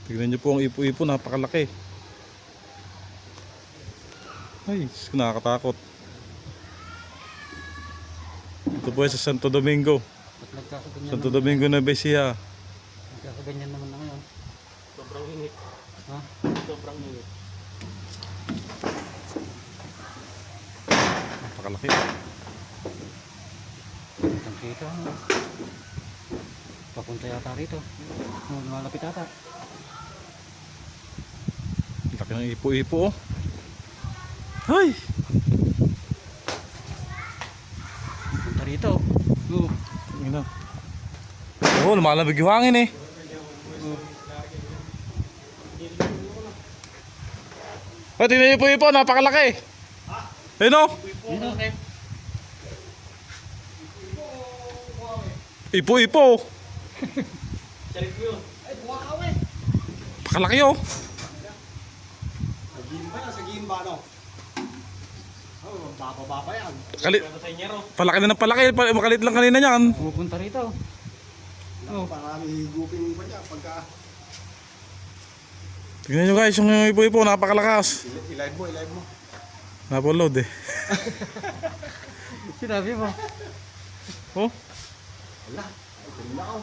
Tignan nyo po ang ipo-ipo, napakalaki. Ay, nakakatakot. Ito po ay sa Santo Domingo. Santo Domingo na Besia. Nagkakaganyan naman na ngayon. Sobrang init. Ha? Sobrang init. Napakalaki. Ang kita. Papunta yata rito. Malapit ata. Laki ng ipo-ipo, oh. Ay! Punta rito. Tingnan. Oh, lumalamig yung hangin eh. Oh, tingnan niyo po ipo, napakalaki. Ayun oh. Ipo-ipo. Sarip mo yun. Ay, buha ka we. Napakalaki oh. Sa gimba yan, sa gimba no. Oh, bababa yan. Kalit. Pero sa inyo ro. Palaki na ng palaki, makalit lang kanina niyan. Pupunta rito. Oh, parang higupin pa niya pagka Tingnan nyo guys, yung ipo-ipo, napakalakas. i-live mo, i-live mo. Napaload eh. Sinabi mo. Oh, Wala, ay tingnan ako.